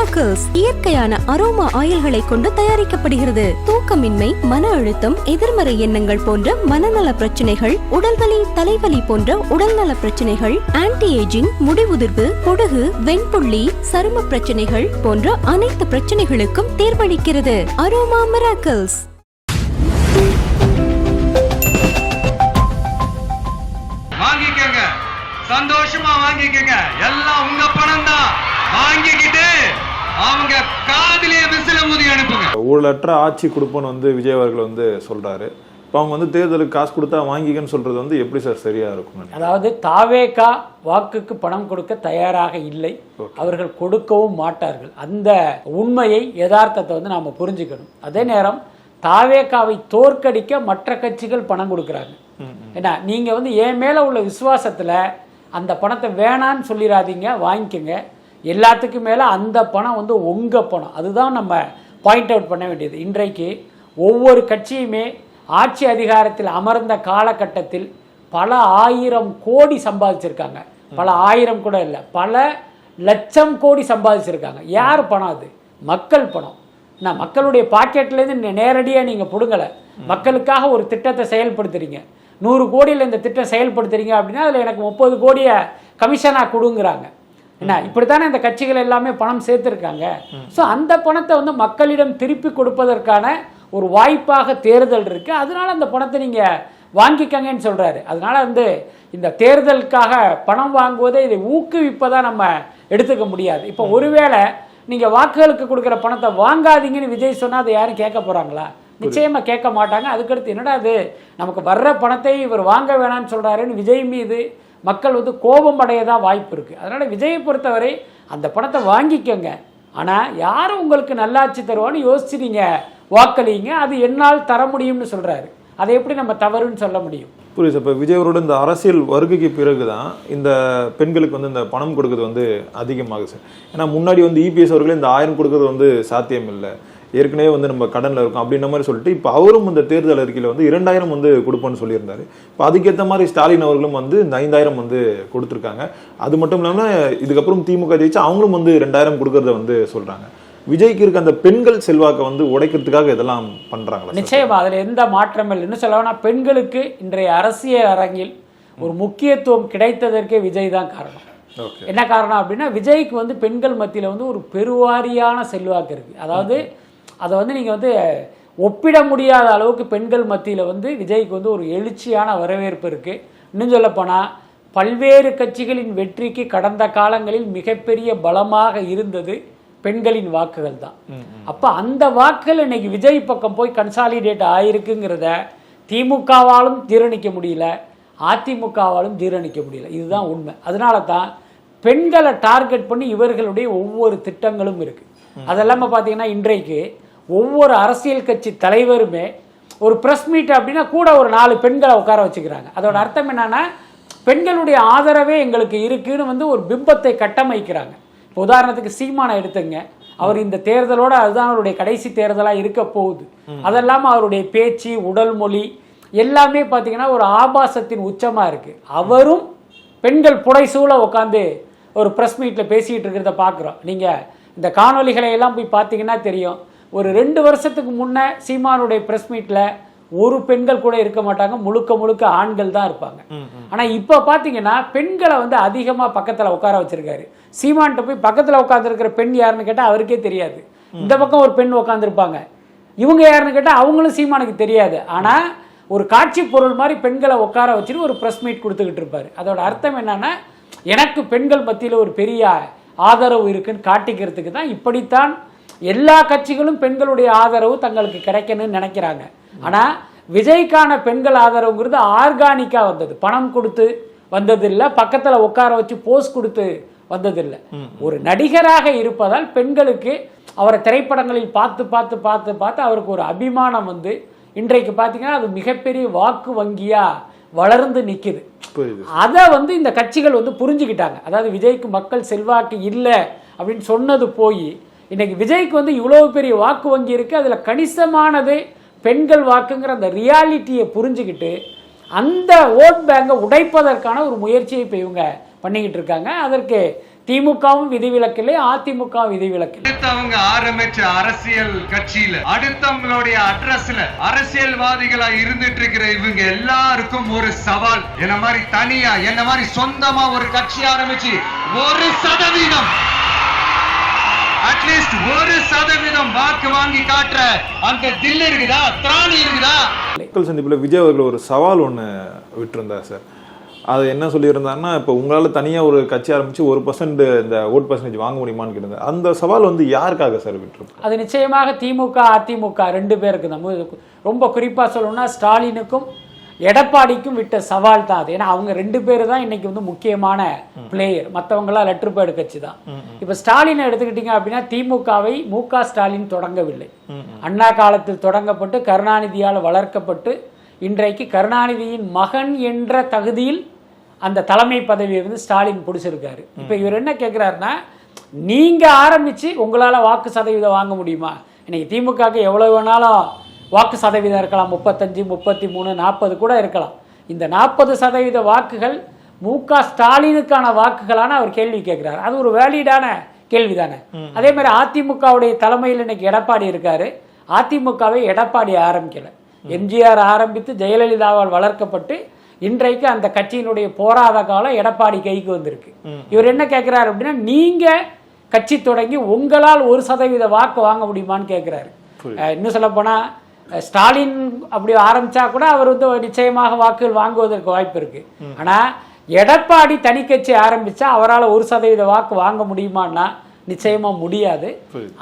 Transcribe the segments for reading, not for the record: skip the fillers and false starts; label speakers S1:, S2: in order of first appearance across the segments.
S1: Miracles இயற்கையான aroma ஆயில்களை கொண்டு தயாரிக்கப்படுகிறது. தூக்கமின்மை, மன அழுத்தம், எதிர்மறை எண்ணங்கள் போன்ற மனநல பிரச்சனைகள், உடல்வலி, தலைவலி போன்ற உடல்நல பிரச்சனைகள், ஆன்டி ஏஜிங், முடிவுதிர்வு, பொடுகு, வெண்புள்ளி, சரும பிரச்சனைகள் போன்ற அனைத்து பிரச்சனைகளுக்கும் தீர்வளிக்கிறது. Aroma miracles.
S2: வாங்கிக்கங்க, சந்தோஷமா வாங்கிக்கங்க. எல்லாம் உங்க பணம் தான். வாங்கிக்கிட்டு அவங்க காதிலேயே விசில ஊதி அனுப்புங்க.
S3: ஊழலற்ற ஆட்சி கொடுப்போன்னு விஜய் அவர்கள் சொல்றாரு. இப்போ அவங்க தேர்தலுக்கு காசு கொடுத்தா வாங்கிக்கன்னு சொல்றது எப்படி சார் சரியா இருக்கும்?
S4: அதாவது தாவேகா வாக்குக்கு பணம் கொடுக்க தயாராக இல்லை, அவர்கள் கொடுக்கவும் மாட்டார்கள். அந்த உண்மையை, யதார்த்தத்தை நாம புரிஞ்சுக்கணும். அதே நேரம் தாவேகாவை தோற்கடிக்க மற்ற கட்சிகள் பணம் கொடுக்குறாங்க. ஏன்னா நீங்க என் மேல உள்ள விசுவாசத்துல அந்த பணத்தை வேணான்னு சொல்லிடாதீங்க, வாங்கிக்கோங்க. எல்லாத்துக்கும் மேல அந்த பணம் உங்க பணம். அதுதான் நம்ம பாயிண்ட் அவுட் பண்ண வேண்டியது. இன்றைக்கு ஒவ்வொரு கட்சியுமே ஆட்சி அதிகாரத்தில் அமர்ந்த காலகட்டத்தில் பல ஆயிரம் கோடி சம்பாதிச்சிருக்காங்க. பல ஆயிரம் கூட இல்லை, பல லட்சம் கோடி சம்பாதிச்சிருக்காங்க. யார் பணம்? அது மக்கள் பணம். நான் மக்களுடைய பாக்கெட்லேருந்து நேரடியாக நீங்கள் பிடுங்கலை. மக்களுக்காக ஒரு திட்டத்தை செயல்படுத்துறீங்க. 100 கோடியில் இந்த திட்டம் செயல்படுத்துறீங்க அப்படின்னா அதில் எனக்கு 30 கோடியை கமிஷனாக கொடுங்குறாங்க. என்ன, இப்படித்தானே இந்த கட்சிகள் எல்லாமே பணம் சேர்த்துருக்காங்க. ஸோ அந்த பணத்தை மக்களிடம் திருப்பி கொடுப்பதற்கான ஒரு வாய்ப்பாக தேர்தல் இருக்கு. அதனால அந்த பணத்தை நீங்க வாங்கிக்கங்கன்னு சொல்றாரு. அதனால இந்த தேர்தலுக்காக பணம் வாங்குவதை இதை ஊக்குவிப்பதா நம்ம எடுத்துக்க முடியாது. இப்போ ஒருவேளை நீங்க வாக்குகளுக்கு கொடுக்குற பணத்தை வாங்காதீங்கன்னு விஜய் சொன்னா அதை யாரும் கேட்க போறாங்களா? நிச்சயமா கேட்க மாட்டாங்க. அதுக்கடுத்து என்னடா அது நமக்கு வர்ற பணத்தை இவர் வாங்க வேணாம்னு சொல்றாருன்னு விஜய் மீது மக்கள் கோபம் அடையதான் வாய்ப்பு இருக்கு. அதனால விஜயை பொறுத்தவரை அந்த பணத்தை வாங்கிக்கோங்க, ஆனா யாரும் உங்களுக்கு நல்லாட்சி தருவான்னு யோசிச்சு நீங்க வாக்களிங்க. அது என்னால் தர முடியும்னு சொல்றாரு. அதை எப்படி நம்ம தவறுன்னு சொல்ல முடியும்?
S3: புரியுது. இப்போ விஜய் அவரோட இந்த அரசியல் வருகைக்கு பிறகுதான் இந்த பெண்களுக்கு இந்த பணம் கொடுக்கறது அதிகமாகுது சார். ஏன்னா முன்னாடி இபிஎஸ் அவர்களே இந்த 1000 கொடுக்கறது சாத்தியம் இல்லை, ஏற்கனவே நம்ம கடன்ல இருக்கும் அப்படின்ற மாதிரி சொல்லிட்டு இப்போ அவரும் இந்த தேர்தல் அறிக்கையில 2000 கொடுப்போம்னு சொல்லியிருந்தாரு. இப்போ அதுக்கேற்ற மாதிரி ஸ்டாலின் அவர்களும் இந்த 5000 கொடுத்துருக்காங்க. அது மட்டும் இல்லாமல் இதுக்கப்புறம் திமுக ஜெயிச்சு அவங்களும் 2000 கொடுக்கறத சொல்றாங்க. விஜய்க்கு இருக்க அந்த பெண்கள் செல்வாக்கை உடைக்கிறதுக்காக இதெல்லாம் பண்றாங்களா?
S4: நிச்சயமா அதுல எந்த மாற்றம் இல்லைன்னு சொல்லணும்னா, பெண்களுக்கு இன்றைய அரசியல் அரங்கில் ஒரு முக்கியத்துவம் கிடைத்ததற்கே விஜய் தான் காரணம். என்ன காரணம் அப்படின்னா, விஜய்க்கு பெண்கள் மத்தியில் ஒரு பெருவாரியான செல்வாக்கு இருக்கு. அதாவது அதை நீங்க ஒப்பிட முடியாத அளவுக்கு பெண்கள் மத்தியில் விஜய்க்கு ஒரு எழுச்சியான வரவேற்பு இருக்கு. இன்னும் சொல்ல போனா பல்வேறு கட்சிகளின் வெற்றிக்கு கடந்த காலங்களில் மிகப்பெரிய பலமாக இருந்தது பெண்களின் வாக்குகள் தான். அப்ப அந்த வாக்குகள் இன்னைக்கு விஜய் பக்கம் போய் கன்சாலிடேட் ஆயிருக்குங்கிறத திமுகவாலும் ஜீரணிக்க முடியல, அதிமுகவாலும் ஜீரணிக்க முடியல. இதுதான் உண்மை. அதனால தான் பெண்களை டார்கெட் பண்ணி இவர்களுடைய ஒவ்வொரு திட்டங்களும் இருக்கு. அதெல்லாம பாத்தீங்கன்னா இன்றைக்கு ஒவ்வொரு அரசியல் கட்சி தலைவருமே ஒரு பிரஸ் மீட் அப்படின்னா கூட ஒரு 4 பெண்களை உட்கார வச்சுக்கிறாங்க. அதோட அர்த்தம் என்னன்னா, பெண்களுடைய ஆதரவே எங்களுக்கு இருக்குன்னு ஒரு பிம்பத்தை கட்டமைக்கிறாங்க. உதாரணத்துக்கு சீமானை எடுத்துங்க. அவர் இந்த தேர்தலோட அதுதான் அவருடைய கடைசி தேர்தலாக இருக்க போகுது. அதெல்லாம் அவருடைய பேச்சு, உடல் மொழி எல்லாமே பார்த்தீங்கன்னா ஒரு ஆபாசத்தின் உச்சமாக இருக்கு. அவரும் பெண்கள் புடைசூழ உட்காந்து ஒரு ப்ரெஸ் மீட்டில் பேசிகிட்டு இருக்கிறத பார்க்குறோம். நீங்கள் இந்த காணொலிகளை எல்லாம் போய் பார்த்தீங்கன்னா தெரியும். ஒரு 2 வருஷத்துக்கு முன்னே சீமானுடைய ப்ரெஸ் மீட்டில் ஒரு பெண்கள் கூட இருக்க மாட்டாங்க, முழுக்க முழுக்க ஆண்கள் தான் இருப்பாங்க. ஆனா இப்ப பாத்தீங்கன்னா பெண்களை அதிகமா பக்கத்துல உட்கார வச்சிருக்காரு. சீமான்ட்ட போய் பக்கத்துல உட்கார்ந்து இருக்கிற பெண் யாருன்னு கேட்டா அவருக்கே தெரியாது. இந்த பக்கம் ஒரு பெண் உட்கார்ந்து இருப்பாங்க, இவங்க யாருன்னு கேட்டா அவங்களும் சீமானுக்கு தெரியாது. ஆனா ஒரு காட்சி பொருள் மாதிரி பெண்களை உட்கார வச்சுட்டு ஒரு பிரஸ் மீட் கொடுத்துக்கிட்டு இருப்பாரு. அதோட அர்த்தம் என்னன்னா, எனக்கு பெண்கள் மத்தியில ஒரு பெரிய ஆதரவு இருக்குன்னு காட்டிக்கிறதுக்கு தான் இப்படித்தான் எல்லா கட்சிகளும் பெண்களுடைய ஆதரவு தங்களுக்கு கிடைக்கணும்னு நினைக்கிறாங்க. ஆனா விஜய்க்கான பெண்கள் ஆதரவுங்கிறது ஆர்கானிக்கா வந்தது, பணம் கொடுத்து வந்ததில்லை, பக்கத்துல உட்கார வச்சு போஸ் கொடுத்து வந்ததில்லை. ஒரு நடிகராக இருப்பதால் பெண்களுக்கு அவரை திரைப்படங்களில் பார்த்து பார்த்து பார்த்து பார்த்து அவருக்கு ஒரு அபிமானம் இன்றைக்கு பார்த்தீங்கன்னா அது மிகப்பெரிய வாக்கு வங்கியா வளர்ந்து நிக்குது. அதை இந்த கட்சிகள் புரிஞ்சுக்கிட்டாங்க. அதாவது விஜய்க்கு மக்கள் செல்வாக்கு இல்லை அப்படின்னு சொன்னது போய் இன்னைக்கு விஜய்க்கு இவ்வளவு பெரிய வாக்கு வங்கி இருக்கு, அதுல கணிசமானது பெண்கள் வாக்குங்கிற அந்த ரியாலிட்டியை புரிஞ்சுக்கிட்டு அந்த ஓட் பேங்கை உடைப்பதற்கான ஒரு முயற்சியை இப்போ இவங்க பண்ணிக்கிட்டு இருக்காங்க. அதற்கு திமுகவும் விதிவிலக்கில்லை, அதிமுக விதிவிலக்கில்லை.
S2: அவங்க ஆரம்பிச்ச அரசியல் கட்சியில அடுத்தவங்களுடைய அட்ரஸ்ல அரசியல்வாதிகளா இருந்துட்டு இருக்கிற இவங்க எல்லாருக்கும் ஒரு சவால். என்ன மாதிரி தனியா என்ன மாதிரி சொந்தமா ஒரு கட்சி ஆரம்பிச்சு 1% அட்லீஸ்ட் 1% வாக்கு வாங்கி காட்டுற அந்த தில் இருக்குதா, திராணி இருக்குதா?
S3: மக்கள் சந்திப்புல விஜய் அவர்கள் ஒரு சவால் ஒண்ணு விட்டுருந்தார் சார். அது என்ன சொல்லியிருந்தாருன்னா, இப்போ உங்களால் தனியாக ஒரு கட்சி ஆரம்பிச்சு 1% இந்த ஓட் பர்சன்டேஜ் வாங்க முடியுமான்னு கேட்டாங்க. அந்த சவால் வந்து யாருக்காக சார் விட்டுருக்கு?
S4: அது நிச்சயமாக திமுக அதிமுக 2 பேருக்கு தான். ரொம்ப குறிப்பாக சொல்லணும்னா ஸ்டாலினுக்கும் எடப்பாடிக்கும் விட்ட சவால் தான் அது. ஏன்னா அவங்க 2 பேர் தான் இன்னைக்கு வந்து முக்கியமான பிளேயர். மற்றவங்களாம் லெட்டர் பேர்டு கட்சி தான். இப்போ ஸ்டாலினை எடுத்துக்கிட்டீங்க அப்படின்னா திமுகவை மு.க. ஸ்டாலின் தொடங்கவில்லை. அண்ணா காலத்தில் தொடங்கப்பட்டு கருணாநிதியால் வளர்க்கப்பட்டு இன்றைக்கு கருணாநிதியின் மகன் என்ற தகுதியில் அந்த தலைமை பதவியை வந்து ஸ்டாலின் பிடிச்சிருக்காரு. இப்போ இவர் என்ன கேட்குறாருன்னா, நீங்கள் ஆரம்பித்து உங்களால் வாக்கு சதவீதம் வாங்க முடியுமா? இன்னைக்கு திமுகவுக்கு எவ்வளோ வேணாலும் வாக்கு சதவீதம் இருக்கலாம், 35, 33, 40 கூட இருக்கலாம். இந்த 40% வாக்குகள் மு.க. ஸ்டாலினுக்கான வாக்குகளான அவர் கேள்வி கேட்கிறார். அது ஒரு வேலிடான கேள்வி தானே. அதே மாதிரி அதிமுகவுடைய தலைமையில் இன்னைக்கு எடப்பாடி இருக்காரு. அதிமுகவை எடப்பாடி ஆரம்பிக்கல, எம்ஜிஆர் ஆரம்பித்து ஜெயலலிதாவால் வளர்க்கப்பட்டு இன்றைக்கு அந்த கட்சியினுடைய போராத காலம் எடப்பாடி கைக்கு வந்திருக்கு. இவர் என்ன கேட்கிறாரு அப்படின்னா, நீங்க கட்சி தொடங்கி உங்களால் 1% வாக்கு வாங்க முடியுமான்னு கேட்கிறாரு. இன்னும் சொல்ல போனா ஸ்டாலின் அப்படி ஆரம்பிச்சா கூட அவர் வந்து நிச்சயமாக வாக்குகள் வாங்குவதற்கு வாய்ப்பு இருக்கு. ஆனா எடப்பாடி தனி கட்சி ஆரம்பிச்சா அவரால் 1% வாக்கு வாங்க முடியுமான்னா நிச்சயமா முடியாது.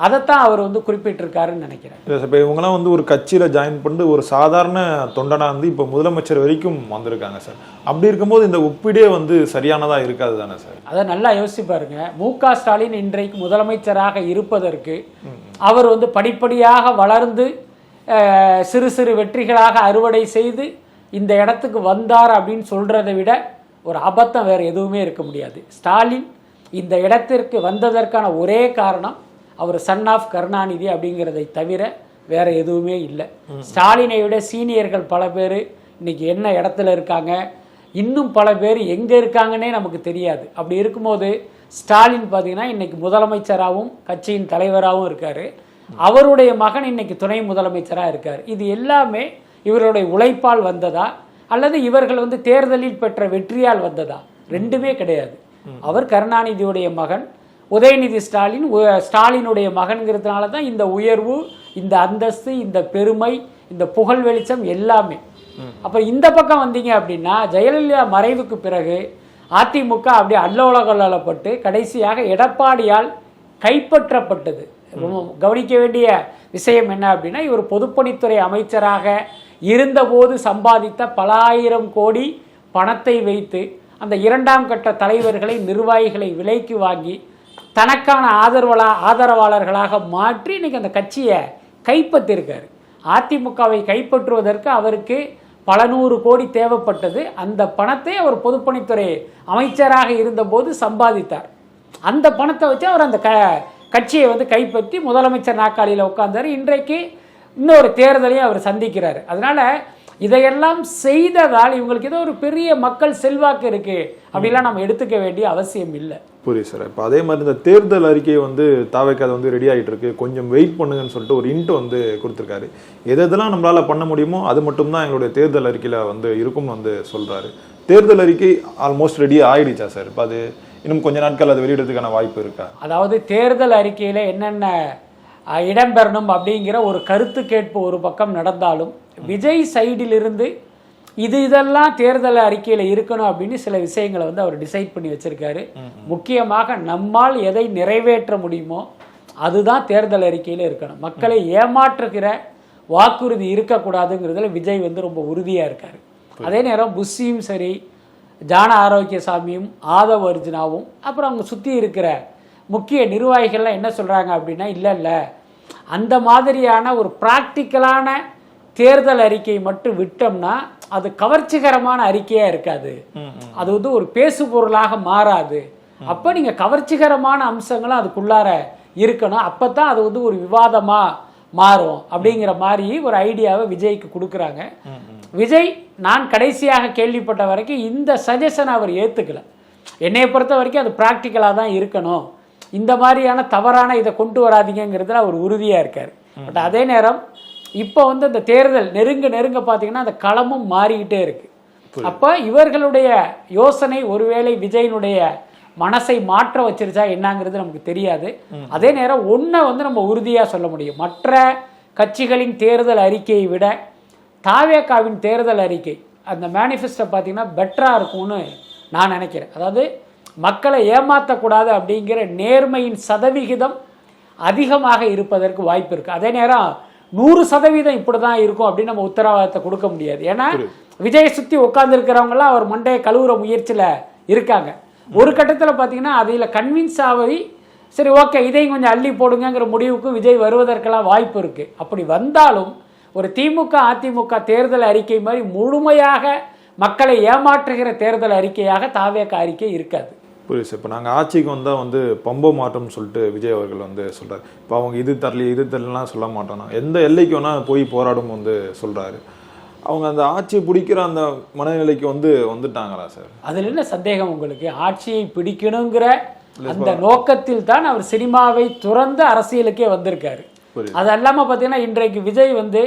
S4: அதைத்தான் அவர் வந்து குறிப்பிட்டிருக்காருன்னு நினைக்கிறேன்.
S3: இப்போ இவங்கெல்லாம் வந்து ஒரு கட்சியில ஜாயின் பண்ணி ஒரு சாதாரண தொண்டனா வந்து இப்போ முதலமைச்சர் வரைக்கும் வந்திருக்காங்க சார். அப்படி இருக்கும்போது இந்த ஒப்பீடே வந்து சரியானதா இருக்காது தானே சார்?
S4: அதை நல்லா யோசிச்சு பாருங்க. மு.க. ஸ்டாலின் இன்றைக்கு முதலமைச்சராக இருப்பதற்கு அவர் வந்து படிப்படியாக வளர்ந்து சிறு சிறு வெற்றிகளாக அறுவடை செய்து இந்த இடத்துக்கு வந்தார் அப்படின்னு சொல்றதை விட ஒரு அபத்தம் வேற எதுவுமே இருக்க முடியாது. ஸ்டாலின் இந்த இடத்திற்கு வந்ததற்கான ஒரே காரணம் அவர் சன் ஆஃப் கருணாநிதி அப்படிங்கிறதை தவிர வேற எதுவுமே இல்லை. ஸ்டாலினை விட சீனியர்கள் பல பேர் இன்னைக்கு என்ன இடத்துல இருக்காங்க, இன்னும் பல பேர் எங்கே இருக்காங்கன்னே நமக்கு தெரியாது. அப்படி இருக்கும்போது ஸ்டாலின் பார்த்தீங்கன்னா இன்னைக்கு முதலமைச்சராகவும் கட்சியின் தலைவராகவும் இருக்காரு. அவருடைய மகன் இன்னைக்கு துணை முதலமைச்சராக இருக்கார். இது எல்லாமே இவருடைய உழைப்பால் வந்ததா அல்லது இவர்கள் வந்து தேர்தலில் பெற்ற வெற்றியால் வந்ததா? ரெண்டுமே கிடையாது. அவர் கருணாநிதியுடைய மகன், உதயநிதி ஸ்டாலின் ஸ்டாலினுடைய மகன்கிறதுனால தான் இந்த உயர்வு, இந்த அந்தஸ்து, இந்த பெருமை, இந்த புகழ் வெளிச்சம் எல்லாமே. அப்ப இந்த பக்கம் வந்தீங்க அப்படின்னா ஜெயலலிதா மறைவுக்கு பிறகு அதிமுக அப்படியே அல்லோலகல்லப்பட்டு கடைசியாக எடப்பாடியால் கைப்பற்றப்பட்டது. கவனிக்க வேண்டிய விஷயம் என்ன அப்படின்னா, இவர் பொதுப்பணித்துறை அமைச்சராக இருந்தபோது சம்பாதித்த பல ஆயிரம் கோடி பணத்தை வைத்து அந்த 2ஆம் கட்ட தலைவர்களை நிர்வாகிகளை விலைக்கு வாங்கி தனக்கான ஆதரவாளர்களாக மாற்றி இன்னைக்கு அந்த கட்சியை கைப்பற்றிருக்காரு. அதிமுகவை கைப்பற்றுவதற்கு அவருக்கு பல 100 கோடி தேவைப்பட்டது. அந்த பணத்தை அவர் பொதுப்பணித்துறை அமைச்சராக இருந்தபோது சம்பாதித்தார். அந்த பணத்தை வச்சு அவர் அந்த கட்சியை வந்து கைப்பற்றி முதலமைச்சர் நாற்காலியில் உட்கார்ந்தார். இன்றைக்கு இன்னொரு தேர்தலையும் அவர் சந்திக்கிறார். அதனால இதையெல்லாம் செய்ததால் இவங்களுக்கு ஏதோ ஒரு பெரிய மக்கள் செல்வாக்கு இருக்கு அப்படிலாம் நம்ம எடுத்துக்க வேண்டிய அவசியம் இல்லை.
S3: புரியுது சார். இப்போ அதே மாதிரி இந்த தேர்தல் அறிக்கையை வந்து தாவேக்காத வந்து ரெடி ஆகிட்டு இருக்கு, கொஞ்சம் வெயிட் பண்ணுங்கன்னு சொல்லிட்டு ஒரு இன்ட் வந்து கொடுத்துருக்காரு. எதெல்லாம் நம்மளால பண்ண முடியுமோ அது மட்டும்தான் எங்களுடைய தேர்தல் அறிக்கையில வந்து இருக்கும்னு வந்து சொல்றாரு. தேர்தல் அறிக்கை ஆல்மோஸ்ட் ரெடி ஆயிடுச்சா சார்? இப்போ அது இன்னும் கொஞ்ச நாட்கள் அது வெளியிடறதுக்கான வாய்ப்பு இருக்கா?
S4: அதாவது தேர்தல் அறிக்கையில என்னென்ன இடம்பெறணும் அப்படிங்கிற ஒரு கருத்து கேட்பு ஒரு பக்கம் நடந்தாலும் விஜய் சைடிலிருந்து இதெல்லாம் தேர்தல் அறிக்கையில் இருக்கணும் அப்படின்னு சில விஷயங்களை வந்து அவர் டிசைட் பண்ணி வச்சிருக்காரு. முக்கியமாக நம்மால் எதை நிறைவேற்ற முடியுமோ அதுதான் தேர்தல் அறிக்கையில் இருக்கணும். மக்களை ஏமாற்றுகிற வாக்குறுதி இருக்கக்கூடாதுங்கிறதுல விஜய் வந்து ரொம்ப உறுதியாக இருக்காரு. அதே நேரம் புஷியும் சரி, ஜான ஆரோக்கியசாமியும், ஆதவ் அர்ஜுனாவும், அப்புறம் அவங்க சுற்றி இருக்கிற முக்கிய நிர்வாகிகள்லாம் என்ன சொல்கிறாங்க அப்படின்னா, இல்லை அந்த மாதிரியான ஒரு ப்ராக்டிக்கலான தேர்தல் அறிக்கை மட்டும் விட்டோம்னா அது கவர்ச்சிகரமான அறிக்கையாக இருக்காது, அது வந்து ஒரு பேசு பொருளாக மாறாது. அப்போ நீங்கள் கவர்ச்சிகரமான அம்சங்களும் அதுக்குள்ளார இருக்கணும், அப்போ தான் அது வந்து ஒரு விவாதமாக மாறும் அப்படிங்கிற மாதிரி ஒரு ஐடியாவை விஜய்க்கு கொடுக்குறாங்க. விஜய் நான் கடைசியாக கேள்விப்பட்ட வரைக்கும் இந்த சஜஷனை அவர் ஏற்றுக்கல. என்னையை பொறுத்த வரைக்கும் அது ப்ராக்டிக்கலாக தான் இருக்கணும், இந்த மாதிரியான தவறான இதை கொண்டு வராதிங்கிறதுல அவர் உறுதியாக இருக்கார். பட் அதே நேரம் இப்போ வந்து அந்த தேர்தல் நெருங்க பார்த்தீங்கன்னா அந்த களமும் மாறிக்கிட்டே இருக்கு. அப்போ இவர்களுடைய யோசனை ஒருவேளை விஜயனுடைய மனசை மாற்ற வச்சிருச்சா என்னங்கிறது நமக்கு தெரியாது. அதே நேரம் ஒன்றை வந்து நம்ம உறுதியாக சொல்ல முடியும், மற்ற கட்சிகளின் தேர்தல் அறிக்கையை விட தாவேகாவின் தேர்தல் அறிக்கை அந்த மேனிஃபெஸ்டோ பார்த்தீங்கன்னா பெட்டராக இருக்கும்னு நான் நினைக்கிறேன். அதாவது மக்களை ஏமாற்றக்கூடாது அப்படிங்கிற நேர்மையின் சதவிகிதம் அதிகமாக இருப்பதற்கு வாய்ப்பு இருக்குது. அதே நேரம் 100% இப்படி தான் இருக்கும் அப்படின்னு நம்ம உத்தரவாதத்தை கொடுக்க முடியாது. ஏன்னா விஜய் சுற்றி உட்காந்துருக்கிறவங்களாம் அவர் மண்டையை கழுவுற முயற்சியில் இருக்காங்க. ஒரு கட்டத்தில் பார்த்தீங்கன்னா அதில் கன்வின்ஸ் ஆகி சரி ஓகே இதையும் கொஞ்சம் அள்ளி போடுங்கிற முடிவுக்கு விஜய் வருவதற்கெல்லாம் வாய்ப்பு இருக்குது. அப்படி வந்தாலும் ஒரு திமுக அதிமுக தேர்தல் அறிக்கை மாதிரி முழுமையாக மக்களை ஏமாற்றுகிற தேர்தல் அறிக்கையாக தாவேக அறிக்கை இருக்காது.
S3: புரியுது சார். இப்போ நாங்கள் ஆட்சிக்கு வந்தால் வந்து பம்போ மாட்டோம்னு சொல்லிட்டு விஜய் அவர்கள் வந்து சொல்கிறார். இப்போ அவங்க இது தரலாம் சொல்ல மாட்டோம்னா எந்த எல்லைக்கு வேணால் போய் போராடும் வந்து சொல்கிறாரு. அவங்க அந்த ஆட்சியை பிடிக்கிற அந்த மனநிலைக்கு வந்துட்டாங்களா சார்?
S4: அதில் என்ன சந்தேகம் உங்களுக்கு? ஆட்சியை பிடிக்கணுங்கிற அந்த நோக்கத்தில் தான் அவர் சினிமாவை துறந்து அரசியலுக்கே வந்திருக்காரு. அது இல்லாமல் பார்த்தீங்கன்னா இன்றைக்கு விஜய் வந்து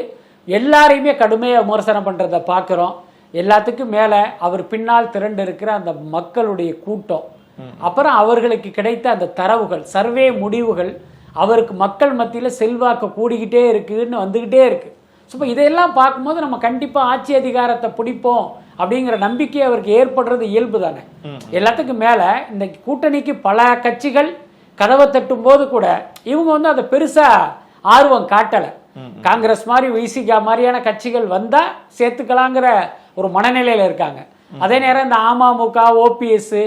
S4: எல்லாரையுமே கடுமையாக விமர்சனம் பண்ணுறதை பார்க்குறோம். எல்லாத்துக்கும் மேலே அவர் பின்னால் திரண்டு இருக்கிற அந்த மக்களுடைய கூட்டம், அப்புறம் அவர்களுக்கு கிடைத்த அந்த தரவுகள், சர்வே முடிவுகள் அவருக்கு மக்கள் மத்தியில் செல்வாக்கு கூடிக்கிட்டே இருக்குன்னு வந்துக்கிட்டே இருக்கு. ஸோ இப்போ இதையெல்லாம் பார்க்கும்போது நம்ம கண்டிப்பாக ஆட்சி அதிகாரத்தை பிடிப்போம் அப்படிங்கிற நம்பிக்கை அவருக்கு ஏற்படுறது இயல்பு தானே. எல்லாத்துக்கும் மேலே இந்த கூட்டணிக்கு பல கட்சிகள் கதவை தட்டும் போது கூட இவங்க வந்து அதை பெருசாக ஆர்வம் காட்டலை. காங்கிரஸ் மாதிரி விசிகா மாதிரியான கட்சிகள் வந்தால் சேர்த்துக்கலாங்கிற ஒரு மனநிலையில் இருக்காங்க. அதே நேரம் இந்த அமமுக, ஓபிஎஸ்,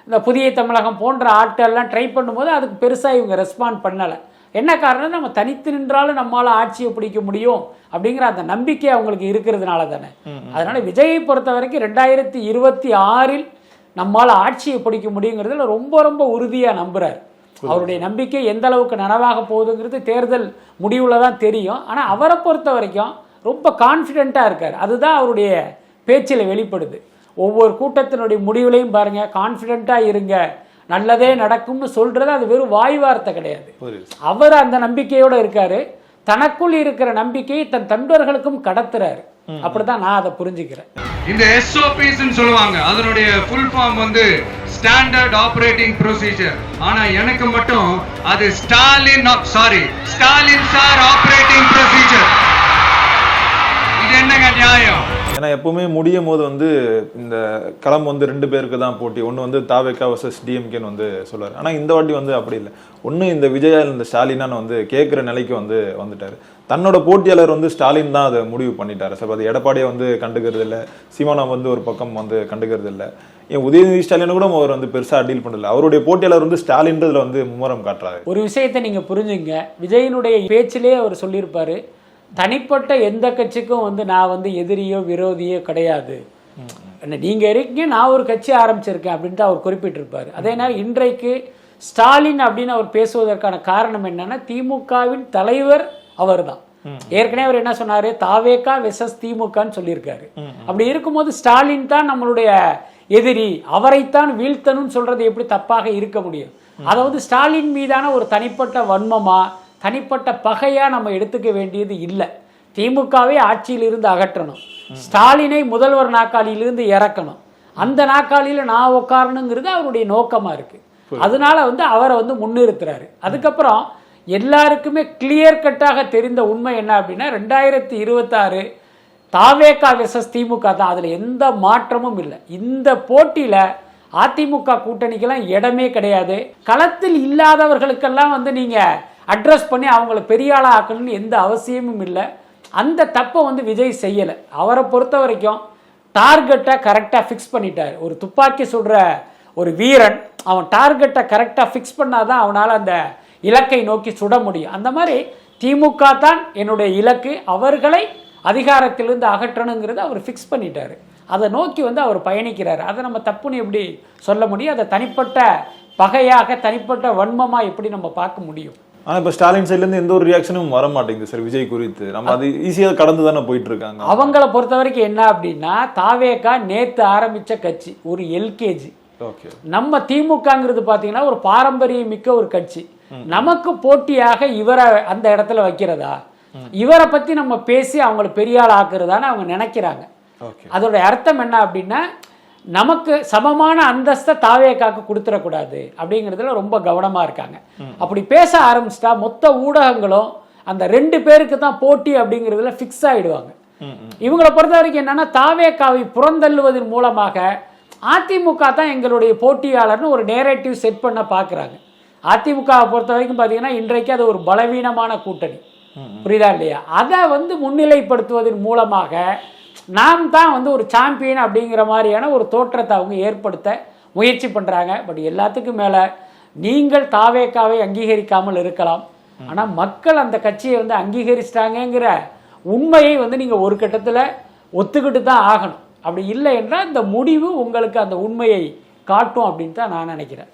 S4: இந்த புதிய தமிழகம் போன்ற ஆட்கள்லாம் ட்ரை பண்ணும்போது அதுக்கு பெருசாக இவங்க ரெஸ்பாண்ட் பண்ணலை. என்ன காரணம்? நம்ம தனித்து நின்றாலும் நம்மளால் ஆட்சியை பிடிக்க முடியும் அப்படிங்கிற அந்த நம்பிக்கை அவங்களுக்கு இருக்கிறதுனால தானே. அதனால விஜயை பொறுத்த வரைக்கும் 2026 நம்மளால் ஆட்சியை பிடிக்க முடியுங்கிறதுல ரொம்ப ரொம்ப உறுதியாக நம்புறாரு. அவருடைய நம்பிக்கை எந்த அளவுக்கு நனவாக போகுதுங்கிறது தேர்தல் முடிவில் தான் தெரியும். ஆனால் அவரை பொறுத்த வரைக்கும் ரொம்ப கான்ஃபிடென்ட்டாக இருக்கார். அதுதான் அவருடைய பேச்சில் வெளிப்படுது. ஒவ்வொரு கூட்டத்தினுடைய முடிவுலையும் பாருங்க, கான்ஃபிடென்ட்டாக இருங்க, நல்லதே நடக்கும்னு சொல்றது அது வெறும் வாய் வார்த்தை கிடையாது. அவர் அந்த நம்பிக்கையோட இருக்காரு. தனக்குள் இருக்கிற நம்பிக்கையை தன் தொண்டர்களுக்கும் கடத்துறாரு. அப்படிதான் நான் அதை புரிஞ்சுக்கிறேன்.
S2: இந்த SOPs சொல்லுவாங்க, அதனுடைய ஃபுல் ஃபார்ம் வந்து ஸ்டாண்டர்ட் ஆபரேட்டிங் ப்ரொசீஜர். ஆனா எனக்கு மட்டும் அது ஸ்டாலின் சார் ஆபரேட்டிங் ப்ரொசீஜர். இது என்னங்க நியாயம்?
S3: ஏன்னா எப்பவுமே முடியும் போது இந்த களம் 2 பேருக்கு தான் போட்டி. ஒன்று தாவேகா வர்சஸ் டிஎம்கேன்னு சொல்லுவார். ஆனால் இந்த வாட்டி அப்படி இல்லை. ஒன்று இந்த விஜயா இந்த ஸ்டாலினான்னு கேட்குற நிலைக்கு வந்துட்டார். தன்னோட போட்டியாளர் ஸ்டாலின் தான் அதை முடிவு பண்ணிட்டாரு சார். அது எடப்பாடியை கண்டுக்கிறது இல்லை, சீமானா ஒரு பக்கம் கண்டுக்கிறது இல்லை. ஏன் உதயநிதி ஸ்டாலின் கூட அவர் பெருசாக டீல் பண்ணல. அவருடைய போட்டியாளர் ஸ்டாலின்றதுல மும்முரம் காட்டுறாரு.
S4: ஒரு விஷயத்தை நீங்க புரிஞ்சுங்க, விஜயனுடைய பேச்சிலே அவர் சொல்லியிருப்பாரு, தனிப்பட்ட எந்த கட்சிக்கும் நான் எதிரியோ விரோதியோ கிடையாது, நீங்க இருக்கீங்க, நான் ஒரு கட்சி ஆரம்பிச்சிருக்கேன் அப்படின்ட்டு அவர் குறிப்பிட்டிருப்பாரு. அதே நேரம் இன்றைக்கு ஸ்டாலின் அப்படின்னு அவர் பேசுவதற்கான காரணம் என்னன்னா, திமுகவின் தலைவர் அவர் தான். ஏற்கனவே அவர் என்ன சொன்னாரு, தாவேகா வெர்சஸ் திமுகன்னு சொல்லியிருக்காரு. அப்படி இருக்கும்போது ஸ்டாலின் தான் நம்மளுடைய எதிரி, அவரைத்தான் வீழ்த்தணும்னு சொல்றது எப்படி தப்பாக இருக்க முடியும்? அதாவது ஸ்டாலின் மீதான ஒரு தனிப்பட்ட வன்மமா, தனிப்பட்ட பகையா நம்ம எடுத்துக்க வேண்டியது இல்லை. திமுகவை ஆட்சியிலிருந்து அகற்றணும், ஸ்டாலினை முதல்வர் நாற்காலியிலிருந்து இறக்கணும், அந்த நாற்காலியில நான் உட்காரணுங்கிறது அவருடைய நோக்கமா இருக்கு. அதனால அவரை முன்னிறுத்துறாரு. அதுக்கப்புறம் எல்லாருக்குமே கிளியர் கட்டாக தெரிந்த உண்மை என்ன அப்படின்னா, 2026 தாவேகா வெர்சஸ் திமுக தான். அதுல எந்த மாற்றமும் இல்லை. இந்த போட்டியில அதிமுக கூட்டணிக்கெல்லாம் இடமே கிடையாது. களத்தில் இல்லாதவர்களுக்கெல்லாம் நீங்க அட்ரஸ் பண்ணி அவங்கள பெரிய ஆளா ஆக்கணும்னு எந்த அவசியமும் இல்லை. அந்த தப்பை விஜய் செய்யலை. அவரை பொறுத்த வரைக்கும் டார்கெட்டை கரெக்டாக ஃபிக்ஸ் பண்ணிட்டார். ஒரு துப்பாக்கி சுடுற ஒரு வீரன் அவன் டார்கெட்டை கரெக்டாக ஃபிக்ஸ் பண்ணாதான் அவனால் அந்த இலக்கை நோக்கி சுட முடியும். அந்த மாதிரி திமுக தான் என்னுடைய இலக்கு, அவர்களை அதிகாரத்திலிருந்து அகற்றணுங்கிறத அவர் ஃபிக்ஸ் பண்ணிட்டாரு. அதை நோக்கி அவர் பயணிக்கிறார். அதை நம்ம தப்புன்னு எப்படி சொல்ல முடியும்? அதை தனிப்பட்ட பகையாக, தனிப்பட்ட வன்மமாக எப்படி நம்ம பார்க்க முடியும்?
S3: ஆனால் இப்போ ஸ்டாலின் சைட்லேருந்து எந்த ஒரு ரியாக்ஷனும் வர மாட்டேங்குது சார் விஜய் குறித்து. நம்ம அது ஈஸியாக கடந்து தானே போயிட்டு இருக்காங்க.
S4: அவங்கள பொறுத்த வரைக்கும் என்ன அப்படின்னா, தாவேகா நேற்று ஆரம்பித்த கட்சி ஒரு எல்கேஜி. நம்ம திமுகங்கிறது பாத்தீங்கன்னா ஒரு பாரம்பரியம் மிக்க ஒரு கட்சி. நமக்கு போட்டியாக இவரை அந்த இடத்துல வைக்கிறதா, இவரை பத்தி நம்ம பேசி அவங்களை பெரிய ஆள் ஆக்குறதான்னு அவங்க நினைக்கிறாங்க. அதோட அர்த்தம் என்ன அப்படின்னா, நமக்கு சமமான அந்தஸ்தை தாவேக்காக்கு கொடுத்துடக்கூடாது அப்படிங்கிறதுல ரொம்ப கவனமா இருக்காங்க. அப்படி பேச ஆரம்பிச்சிட்டா மொத்த ஊடகங்களும் அந்த 2 பேருக்கு தான் போட்டி அப்படிங்கிறதுல ஃபிக்ஸ் ஆயிடுவாங்க. இவங்களை பொறுத்த வரைக்கும் என்னன்னா, தாவேக்காவை புறந்தள்ளுவதன் மூலமாக அதிமுக தான் எங்களுடைய போட்டியாளர்னு ஒரு நேரேட்டிவ் செட் பண்ண பார்க்குறாங்க. அதிமுகவை பொறுத்த வரைக்கும் பார்த்தீங்கன்னா இன்றைக்கு அது ஒரு பலவீனமான கூட்டணி, புரியுதா இல்லையா? அதை முன்னிலைப்படுத்துவதன் மூலமாக நாம் தான் ஒரு சாம்பியன் அப்படிங்கிற மாதிரியான ஒரு தோற்றத்தை அவங்க ஏற்படுத்த முயற்சி பண்ணுறாங்க. பட் எல்லாத்துக்கும் மேலே நீங்கள் தாவேக்காவை அங்கீகரிக்காமல் இருக்கலாம், ஆனால் மக்கள் அந்த கட்சியை அங்கீகரிச்சிட்டாங்கிற உண்மையை நீங்கள் ஒரு கட்டத்தில் ஒத்துக்கிட்டு தான் ஆகணும். அப்படி இல்லை என்றால் இந்த முடிவு உங்களுக்கு அந்த உண்மையை காட்டும் அப்படின்னு தான் நான் நினைக்கிறேன்.